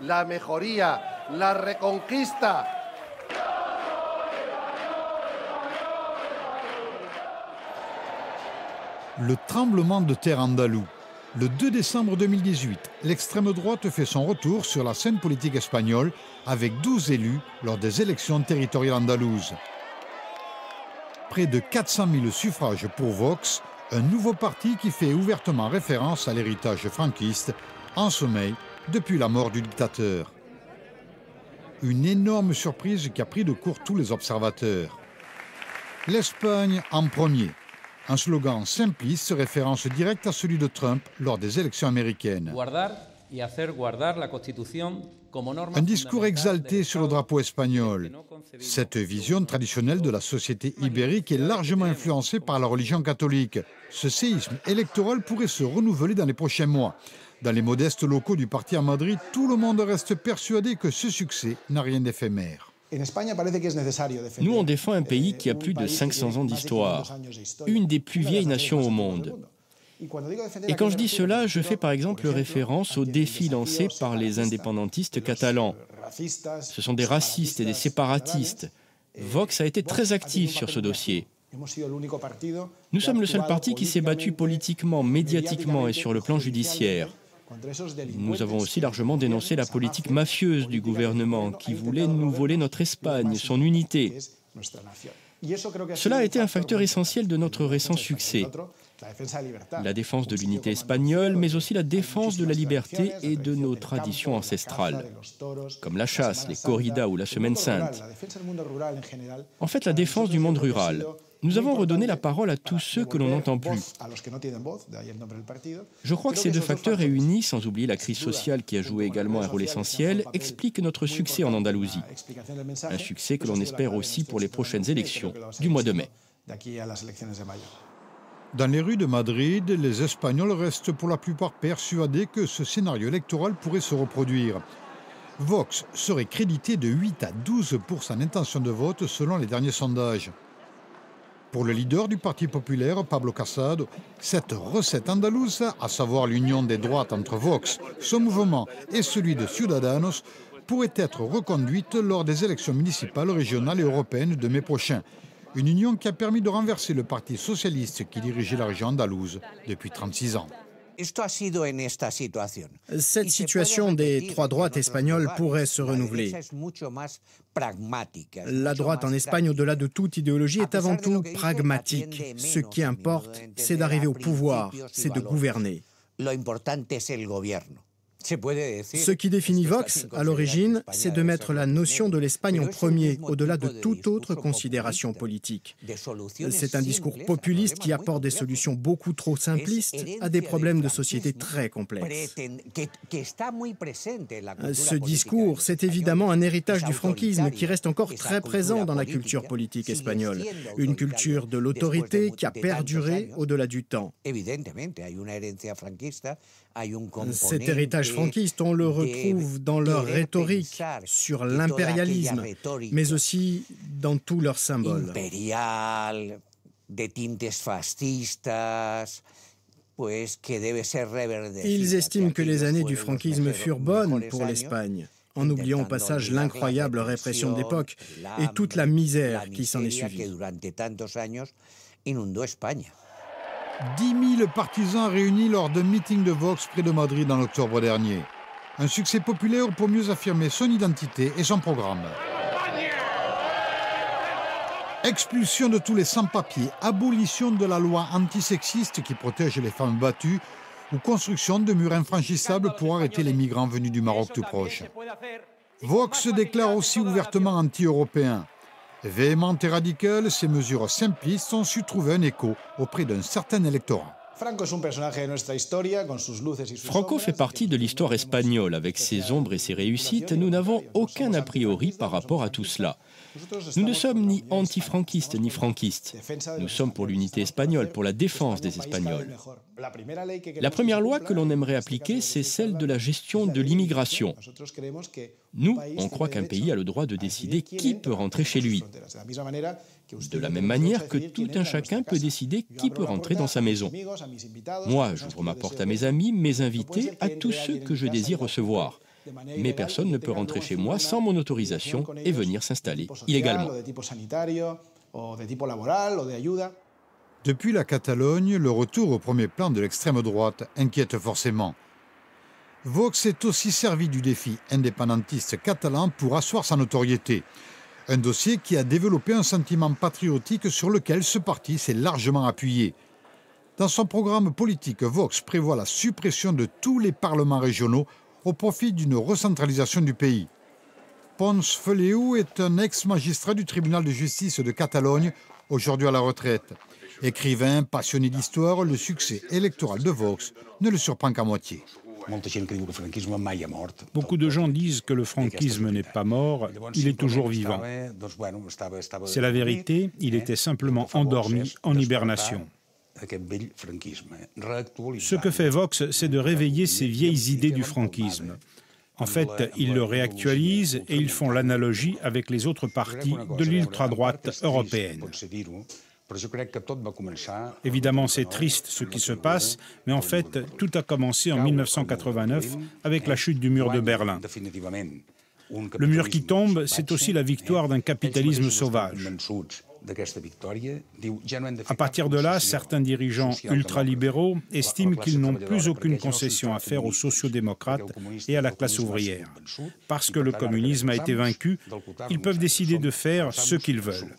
la mejoría, la reconquista. Le tremblement de terre andalou. Le 2 décembre 2018, l'extrême droite fait son retour sur la scène politique espagnole avec 12 élus lors des élections territoriales andalouses. Près de 400 000 suffrages pour Vox, un nouveau parti qui fait ouvertement référence à l'héritage franquiste, en sommeil depuis la mort du dictateur. Une énorme surprise qui a pris de court tous les observateurs. L'Espagne en premier. Un slogan simpliste, référence directe à celui de Trump lors des élections américaines. Un discours exalté sur le drapeau espagnol. Cette vision traditionnelle de la société ibérique est largement influencée par la religion catholique. Ce séisme électoral pourrait se renouveler dans les prochains mois. Dans les modestes locaux du parti à Madrid, tout le monde reste persuadé que ce succès n'a rien d'éphémère. Nous, on défend un pays qui a plus de 500 ans d'histoire, une des plus vieilles nations au monde. Et quand je dis cela, je fais par exemple référence aux défis lancés par les indépendantistes catalans. Ce sont des racistes et des séparatistes. Vox a été très actif sur ce dossier. Nous sommes le seul parti qui s'est battu politiquement, médiatiquement et sur le plan judiciaire. Nous avons aussi largement dénoncé la politique mafieuse du gouvernement qui voulait nous voler notre Espagne, son unité. Cela a été un facteur essentiel de notre récent succès. La défense de l'unité espagnole, mais aussi la défense de la liberté et de nos traditions ancestrales, comme la chasse, les corridas ou la Semaine Sainte. En fait, la défense du monde rural. Nous avons redonné la parole à tous ceux que l'on n'entend plus. Je crois que ces deux facteurs réunis, sans oublier la crise sociale qui a joué également un rôle essentiel, expliquent notre succès en Andalousie. Un succès que l'on espère aussi pour les prochaines élections du mois de mai. Dans les rues de Madrid, les Espagnols restent pour la plupart persuadés que ce scénario électoral pourrait se reproduire. Vox serait crédité de 8 à 12% d'intention de vote selon les derniers sondages. Pour le leader du Parti populaire, Pablo Casado, cette recette andalouse, à savoir l'union des droites entre Vox, son mouvement et celui de Ciudadanos, pourrait être reconduite lors des élections municipales, régionales et européennes de mai prochain. Une union qui a permis de renverser le Parti socialiste qui dirigeait la région andalouse depuis 36 ans. Cette situation des trois droites espagnoles pourrait se renouveler. La droite en Espagne, au-delà de toute idéologie, est avant tout pragmatique. Ce qui importe, c'est d'arriver au pouvoir, c'est de gouverner. Ce qui définit Vox, à l'origine, c'est de mettre la notion de l'Espagne en premier, au-delà de toute autre considération politique. C'est un discours populiste qui apporte des solutions beaucoup trop simplistes à des problèmes de société très complexes. Ce discours, c'est évidemment un héritage du franquisme qui reste encore très présent dans la culture politique espagnole. Une culture de l'autorité qui a perduré au-delà du temps. Cet héritage franquiste, on le retrouve dans leur rhétorique sur l'impérialisme, mais aussi dans tous leurs symboles. Ils estiment que les années du franquisme furent bonnes pour l'Espagne, en oubliant au passage l'incroyable répression d'époque et toute la misère qui s'en est suivie. 10 000 partisans réunis lors d'un meeting de Vox près de Madrid en octobre dernier. Un succès populaire pour mieux affirmer son identité et son programme. Expulsion de tous les sans-papiers, abolition de la loi antisexiste qui protège les femmes battues ou construction de murs infranchissables pour arrêter les migrants venus du Maroc tout proche. Vox se déclare aussi ouvertement anti-européen. Véhémente et radicale, ces mesures simplistes ont su trouver un écho auprès d'un certain électorat. Franco fait partie de l'histoire espagnole. Avec ses ombres et ses réussites, nous n'avons aucun a priori par rapport à tout cela. Nous ne sommes ni anti-franquistes ni franquistes. Nous sommes pour l'unité espagnole, pour la défense des Espagnols. La première loi que l'on aimerait appliquer, c'est celle de la gestion de l'immigration. Nous, on croit qu'un pays a le droit de décider qui peut rentrer chez lui. De la même manière que tout un chacun peut décider qui peut rentrer dans sa maison. Moi, j'ouvre ma porte à mes amis, mes invités, à tous ceux que je désire recevoir. Mais personne ne peut rentrer chez moi sans mon autorisation et venir s'installer illégalement. Depuis la Catalogne, le retour au premier plan de l'extrême droite inquiète forcément. Vox s'est aussi servi du défi indépendantiste catalan pour asseoir sa notoriété. Un dossier qui a développé un sentiment patriotique sur lequel ce parti s'est largement appuyé. Dans son programme politique, Vox prévoit la suppression de tous les parlements régionaux au profit d'une recentralisation du pays. Pons Feliu est un ex-magistrat du tribunal de justice de Catalogne, aujourd'hui à la retraite. Écrivain, passionné d'histoire, le succès électoral de Vox ne le surprend qu'à moitié. Beaucoup de gens disent que le franquisme n'est pas mort, il est toujours vivant. C'est la vérité, il était simplement endormi, en hibernation. Ce que fait Vox, c'est de réveiller ces vieilles idées du franquisme. En fait, ils le réactualisent et ils font l'analogie avec les autres partis de l'ultra-droite européenne. Évidemment, c'est triste ce qui se passe, mais en fait, tout a commencé en 1989 avec la chute du mur de Berlin. Le mur qui tombe, c'est aussi la victoire d'un capitalisme sauvage. À partir de là, certains dirigeants ultralibéraux estiment qu'ils n'ont plus aucune concession à faire aux sociodémocrates et à la classe ouvrière. Parce que le communisme a été vaincu, ils peuvent décider de faire ce qu'ils veulent.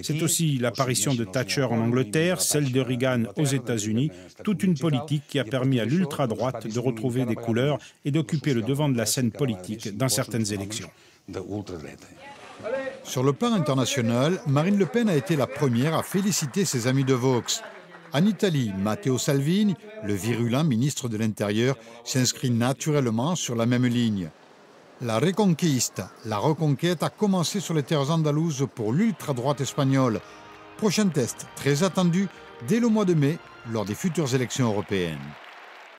C'est aussi l'apparition de Thatcher en Angleterre, celle de Reagan aux États-Unis, toute une politique qui a permis à l'ultra-droite de retrouver des couleurs et d'occuper le devant de la scène politique dans certaines élections. Sur le plan international, Marine Le Pen a été la première à féliciter ses amis de Vox. En Italie, Matteo Salvini, le virulent ministre de l'Intérieur, s'inscrit naturellement sur la même ligne. La Reconquista, la reconquête, a commencé sur les terres andalouses pour l'ultra-droite espagnole. Prochain test très attendu dès le mois de mai lors des futures élections européennes.